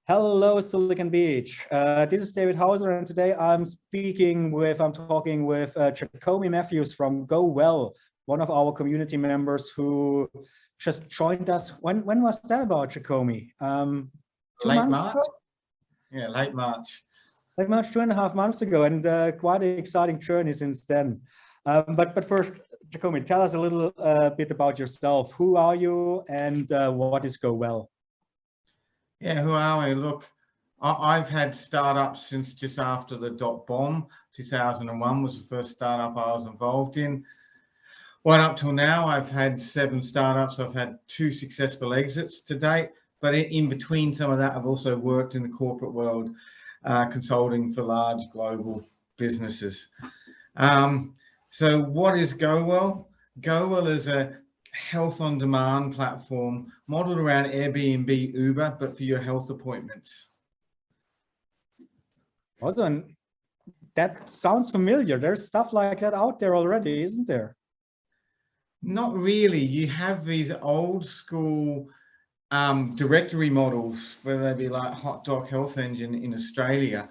Hello, Silicon Beach. This is David Hauser, and today I'm talking with Jakomi Mathews from GoWell, one of our community members who just joined us. When was that about, Jakomi? Late March. Yeah, late March. Late March, 2.5 months ago, and quite an exciting journey since then. But first, Jakomi, tell us a little bit about yourself. Who are you, and what is GoWell? Yeah, who are we? Look, I've had startups since just after the dot-bomb. 2001 was the first startup I was involved in. Right up till now, I've had 7 startups. I've had 2 successful exits to date. But in between some of that, I've also worked in the corporate world, consulting for large global businesses. So what is GoWell? GoWell is a health on demand platform modeled around Airbnb, Uber, but for your health appointments. Awesome. That sounds familiar. There's stuff like that out there already, isn't there? Not really. You have these old school directory models, whether they be like Hotdoc Health Engine in Australia,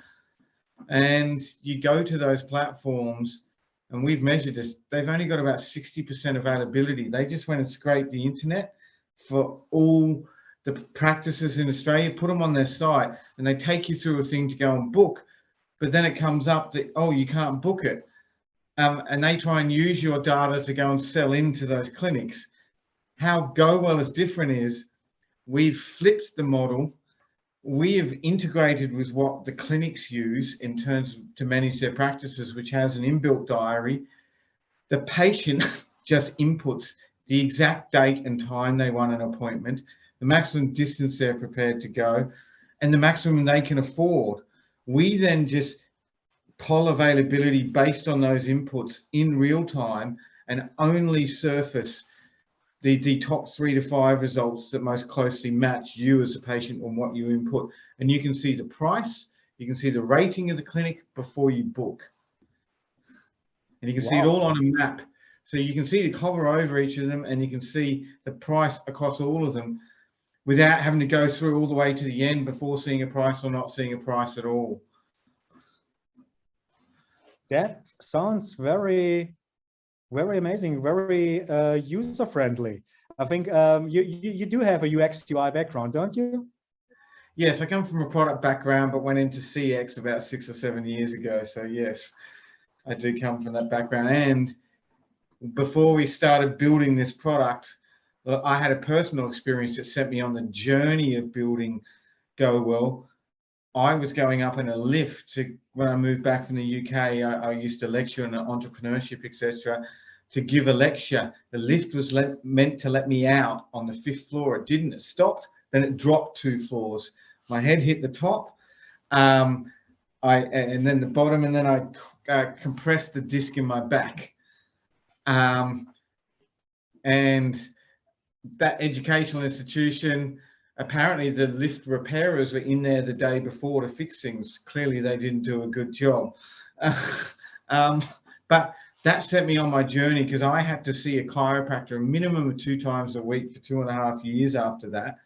and you go to those platforms, and we've measured this, they've only got about 60% availability. They just went and scraped the internet for all the practices in Australia, put them on their site, and they take you through a thing to go and book, but then it comes up that, oh, you can't book it. And they try and use your data to go and sell into those clinics. How GoWell is different is we've flipped the model. We have integrated with what the clinics use in terms of to manage their practices, which has an inbuilt diary. The patient just inputs the exact date and time they want an appointment, the maximum distance they're prepared to go, and the maximum they can afford. We then just poll availability based on those inputs in real time and only surface the top 3 to 5 results that most closely match you as a patient on what you input. And you can see the price, you can see the rating of the clinic before you book. And you can see it all on a map. So you can see it hover over each of them, and you can see the price across all of them without having to go through all the way to the end before seeing a price or not seeing a price at all. That sounds very amazing, very user-friendly. I think you do have a UX UI background, don't you? Yes, I come from a product background, but went into CX about 6 or 7 years ago. So yes, I do come from that background. And before we started building this product, I had a personal experience that set me on the journey of building GoWell. I was going up in a lift when I moved back from the UK. I used to lecture on entrepreneurship, etc. To give a lecture. The lift was meant to let me out on the 5th floor. It didn't. It stopped. Then it dropped 2 floors. My head hit the top, and then the bottom, and then I compressed the disc in my back. And that educational institution, apparently the lift repairers were in there the day before to fix things. Clearly they didn't do a good job. But that set me on my journey, because I had to see a chiropractor a minimum of 2 times a week for 2.5 years after that.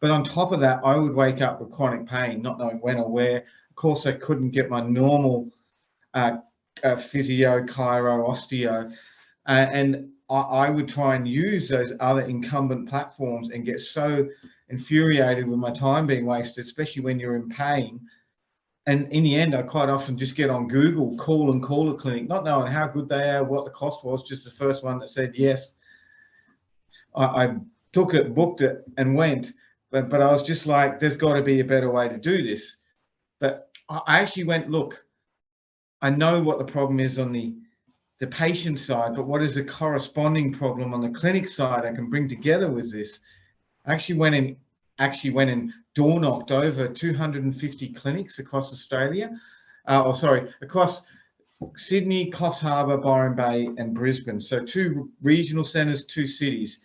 But on top of that, I would wake up with chronic pain, not knowing when or where. Of course, I couldn't get my normal physio, chiro, osteo. And I would try and use those other incumbent platforms and get so infuriated with my time being wasted, especially when you're in pain. And in the end, I quite often just get on Google, call a clinic, not knowing how good they are, what the cost was, just the first one that said yes. I took it, booked it, and went. But I was just like, there's got to be a better way to do this. But I actually went, look, I know what the problem is on the patient side, but what is the corresponding problem on the clinic side I can bring together with this? I actually went and door knocked over 250 clinics across Australia, across Sydney, Coffs Harbour, Byron Bay and Brisbane. So 2 regional centres, 2 cities.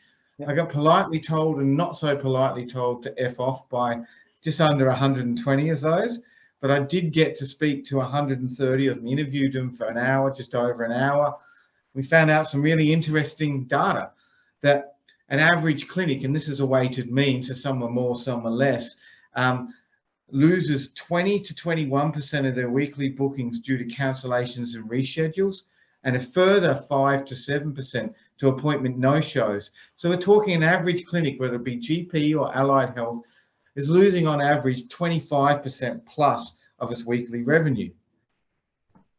I got politely told and not so politely told to F off by just under 120 of those. But I did get to speak to 130 of them, interviewed them for an hour, just over an hour. We found out some really interesting data that an average clinic, and this is a weighted mean, so some are more, some are less, loses 20 to 21% of their weekly bookings due to cancellations and reschedules, and a further 5 to 7% to appointment no-shows. So we're talking an average clinic, whether it be GP or allied health, is losing on average 25% plus of its weekly revenue.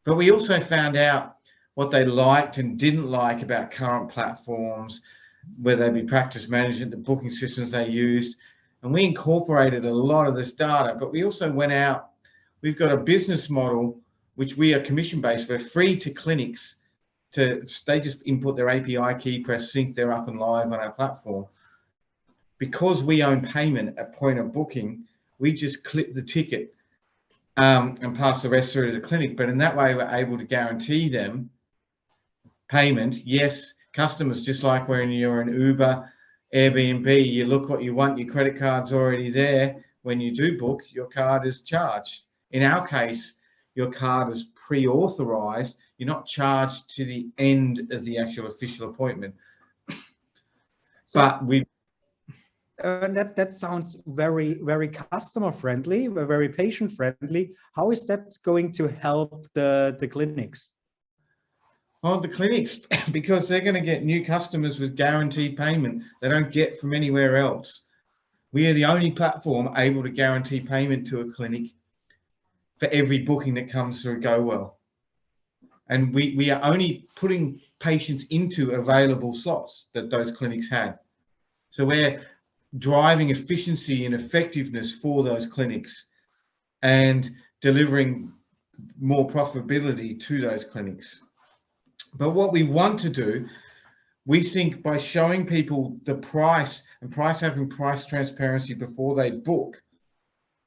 But we also found out what they liked and didn't like about current platforms, whether they be practice management, the booking systems they used, and we incorporated a lot of this data. But we also went out, we've got a business model which we are commission-based. We're free to clinics. They just input their API key, press sync, they're up and live on our platform. Because we own payment at point of booking, we just clip the ticket and pass the rest through to the clinic. But in that way, we're able to guarantee them payment. Yes, customers, just like when you're in Uber, Airbnb, you look what you want, your credit card's already there. When you do book, your card is charged. In our case, your card is pre-authorized. You're not charged to the end of the actual official appointment. But we... that sounds very, very customer friendly, very patient friendly. How is that going to help the clinics? Well, the clinics, because they're going to get new customers with guaranteed payment they don't get from anywhere else. We are the only platform able to guarantee payment to a clinic for every booking that comes through GoWell. And we are only putting patients into available slots that those clinics have. So we're driving efficiency and effectiveness for those clinics and delivering more profitability to those clinics. But what we want to do, we think by showing people the price and having price transparency before they book,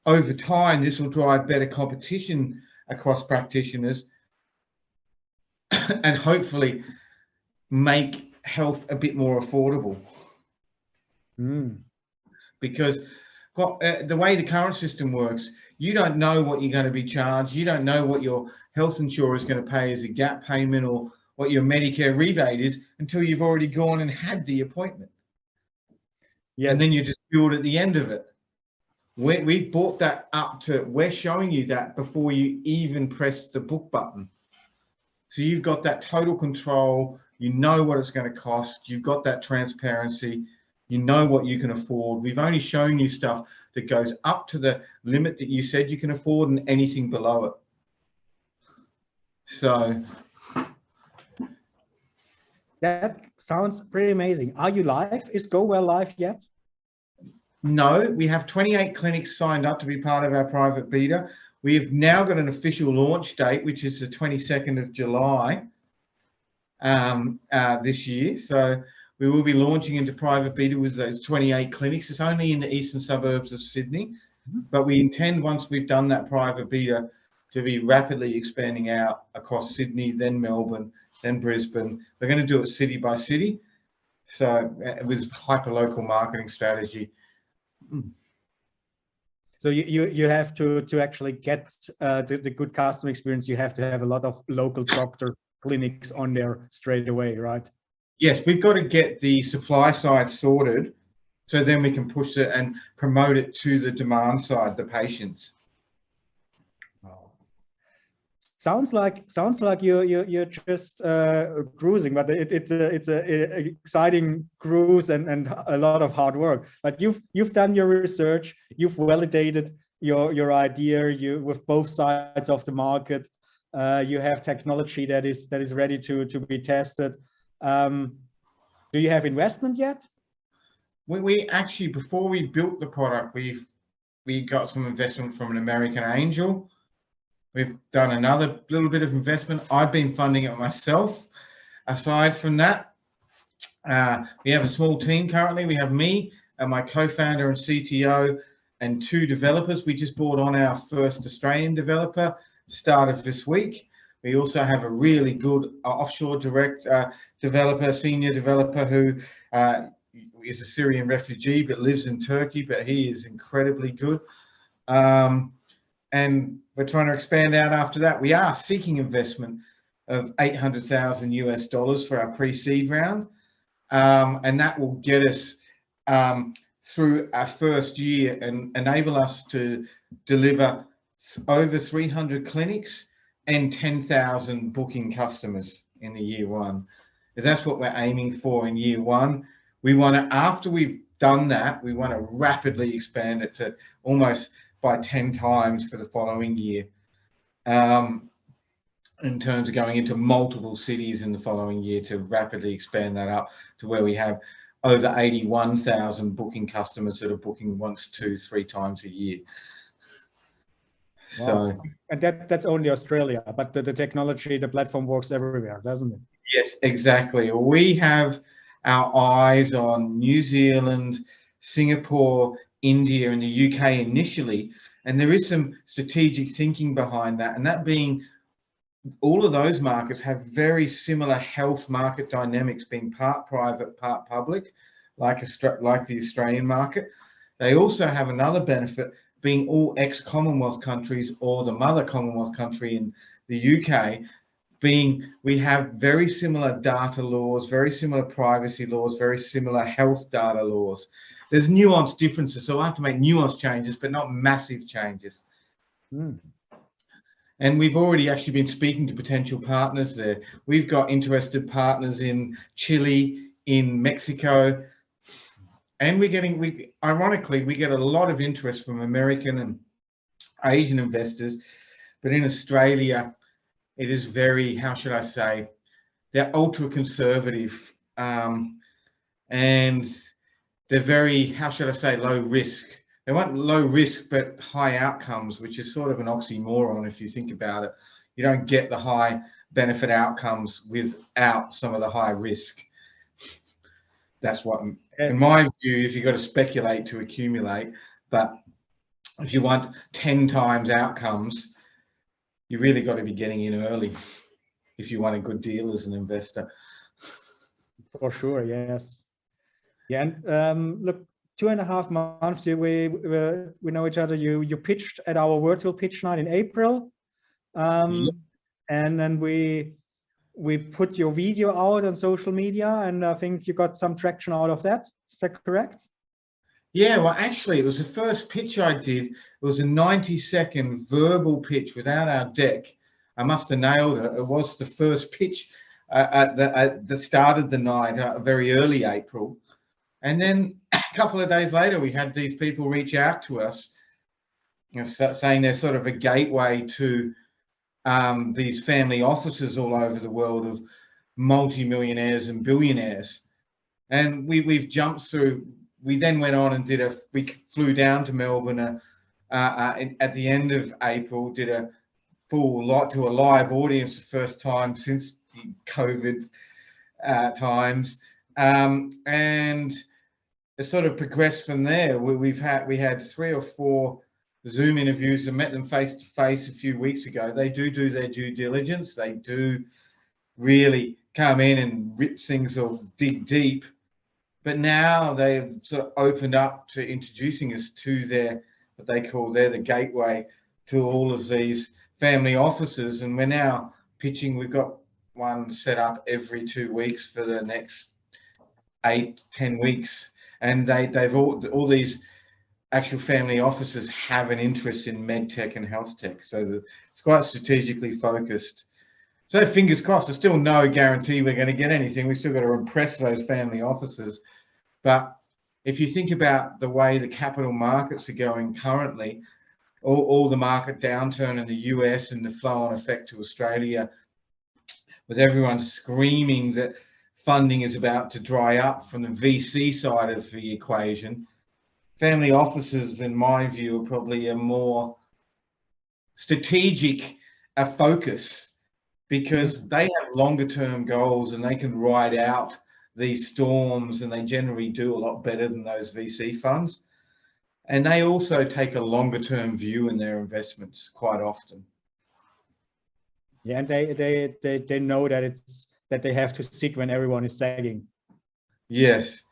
over time, this will drive better competition across practitioners and hopefully make health a bit more affordable. Because the way the current system works, you don't know what you're going to be charged. You don't know what your health insurer is going to pay as a gap payment or what your Medicare rebate is until you've already gone and had the appointment. Yes. And then you just build at the end of it. We've brought that up to, we're showing you that before you even press the book button. So you've got that total control, you know what it's going to cost, you've got that transparency, you know what you can afford. We've only shown you stuff that goes up to the limit that you said you can afford and anything below it. So that sounds pretty amazing. Are you live? Is GoWell live yet? No, we have 28 clinics signed up to be part of our private beta. We have now got an official launch date, which is the 22nd of July this year. So we will be launching into private beta with those 28 clinics. It's only in the eastern suburbs of Sydney, but we intend, once we've done that private beta, to be rapidly expanding out across Sydney, then Melbourne, then Brisbane. We're going to do it city by city. So it was hyper-local marketing strategy. So you have to actually get the good customer experience. You have to have a lot of local doctor clinics on there straight away, right? Yes, we've got to get the supply side sorted, so then we can push it and promote it to the demand side, the patients. Wow. Sounds like you're just cruising, but it's a exciting cruise and a lot of hard work. But you've done your research, you've validated your idea, with both sides of the market. You have technology that is ready to be tested. Do you have investment yet? We actually, before we built the product, we got some investment from an American angel. We've done another little bit of investment. I've been funding it myself. Aside from that, we have a small team currently. We have me and my co-founder and CTO and 2 developers. We just brought on our first Australian developer start of this week. We also have a really good offshore direct developer, senior developer who is a Syrian refugee but lives in Turkey, but he is incredibly good. And we're trying to expand out after that. We are seeking investment of $800,000 US for our pre-seed round. and that will get us through our first year and enable us to deliver over 300 clinics and 10,000 booking customers in the year one. That's what we're aiming for in year one. We want to, after we've done that, we want to rapidly expand it to almost by 10 times for the following year, in terms of going into multiple cities in the following year, to rapidly expand that up to where we have over 81,000 booking customers that are booking once, 2, 3 times a year. Wow. So, and that's only Australia, but the technology, the platform works everywhere, doesn't it? yes, exactly. We have our eyes on New Zealand, Singapore, India, and the UK initially, and there is some strategic thinking behind that, and that being all of those markets have very similar health market dynamics, being part private, part public, like the Australian market. They also have another benefit, being all ex-Commonwealth countries or the mother Commonwealth country in the UK, being we have very similar data laws, very similar privacy laws, very similar health data laws. There's nuanced differences, so I have to make nuanced changes, but not massive changes. Mm. And we've already actually been speaking to potential partners there. We've got interested partners in Chile, in Mexico, and ironically, we get a lot of interest from American and Asian investors, but in Australia, it is very, how should I say, they're ultra conservative, and they're very, how should I say, low risk. They want low risk but high outcomes, which is sort of an oxymoron if you think about it. You don't get the high benefit outcomes without some of the high risk. That's what, in my view, is you've got to speculate to accumulate. But if you want 10 times outcomes, you really got to be getting in early if you want a good deal as an investor. For sure, yes. Yeah, and look, 2.5 months we know each other. You pitched at our virtual pitch night in April, and then we put your video out on social media, and I think you got some traction out of that. Is that correct? Yeah, well, actually, it was the first pitch I did. It was a 90-second verbal pitch without our deck. I must have nailed it. It was the first pitch that started the night, very early April. And then a couple of days later, we had these people reach out to us, saying they're sort of a gateway to these family offices all over the world of multi-millionaires and billionaires. And we've jumped through. We then went on and we flew down to Melbourne at the end of April, did a full lot to a live audience, the first time since the COVID times. And it sort of progressed from there. We had 3 or 4 Zoom interviews and met them face to face a few weeks ago. They do their due diligence. They do really come in and rip things or dig deep. But now they've sort of opened up to introducing us to what they call the gateway to all of these family offices. And we're now pitching. We've got one set up every 2 weeks for the next 8-10 weeks. And they've all these actual family offices have an interest in med tech and health tech. So it's quite strategically focused. So fingers crossed. There's still no guarantee we're going to get anything. We've still got to impress those family offices. But if you think about the way the capital markets are going currently, all the market downturn in the US and the flow-on effect to Australia, with everyone screaming that funding is about to dry up from the VC side of the equation, family offices, in my view, are probably a more strategic focus, because they have longer term goals and they can ride out these storms, and they generally do a lot better than those VC funds. And they also take a longer term view in their investments quite often. Yeah, and they know that they have to sit when everyone is sagging. Yes,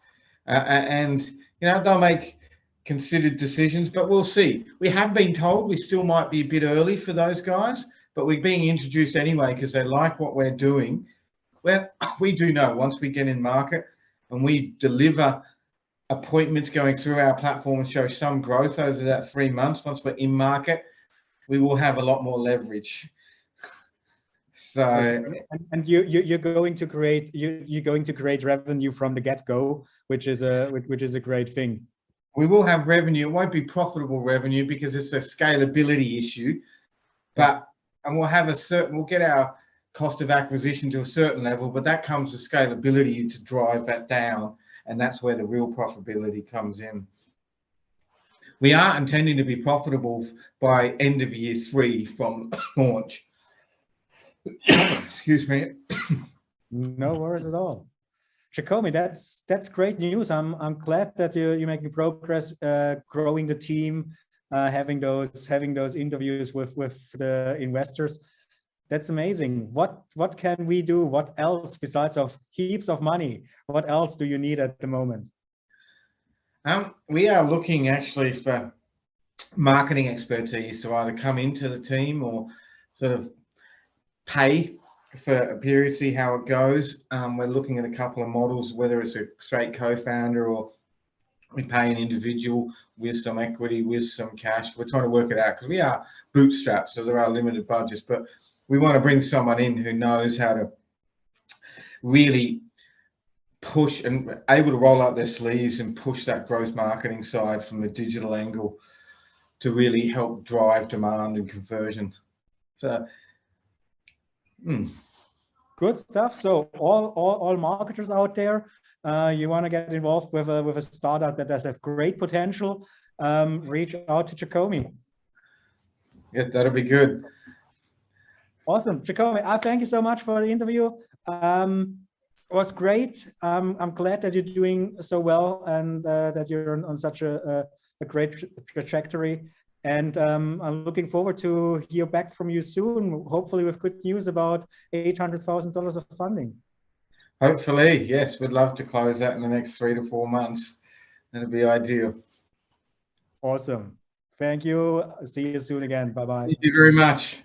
and they'll make considered decisions, but we'll see. We have been told we still might be a bit early for those guys, but we're being introduced anyway because they like what we're doing. Well, we do know once we get in market and we deliver appointments going through our platform and show some growth over that 3 months, once we're in market, we will have a lot more leverage. So, and you're going to create revenue from the get-go, which is a great thing. we will have revenue. It won't be profitable revenue because it's a scalability issue, but and we'll get our cost of acquisition to a certain level, but that comes with scalability to drive that down, and that's where the real profitability comes in. We are intending to be profitable by end of year 3 from launch. Excuse me. No worries at all. Jakomi, that's great news. I'm glad that you're making progress, growing the team, having those interviews with the investors. That's amazing. What can we do? What else besides of heaps of money? What else do you need at the moment? We are looking actually for marketing expertise to either come into the team or sort of pay for a period, see how it goes. We're looking at a couple of models, whether it's a straight co-founder or we pay an individual with some equity, with some cash. We're trying to work it out because we are bootstrapped, so there are limited budgets, but we want to bring someone in who knows how to really push and able to roll up their sleeves and push that growth marketing side from a digital angle to really help drive demand and conversion. So, good stuff. So all marketers out there, you want to get involved with a startup that does have great potential, reach out to Jakomi. Yeah, that'll be good. Awesome. Jakomi, I thank you so much for the interview. It was great. I'm glad that you're doing so well and that you're on such a great trajectory. And I'm looking forward to hear back from you soon, hopefully with good news about $800,000 of funding. Hopefully, yes. We'd love to close that in the next 3 to 4 months. That'd be ideal. Awesome. Thank you. See you soon again. Bye-bye. Thank you very much.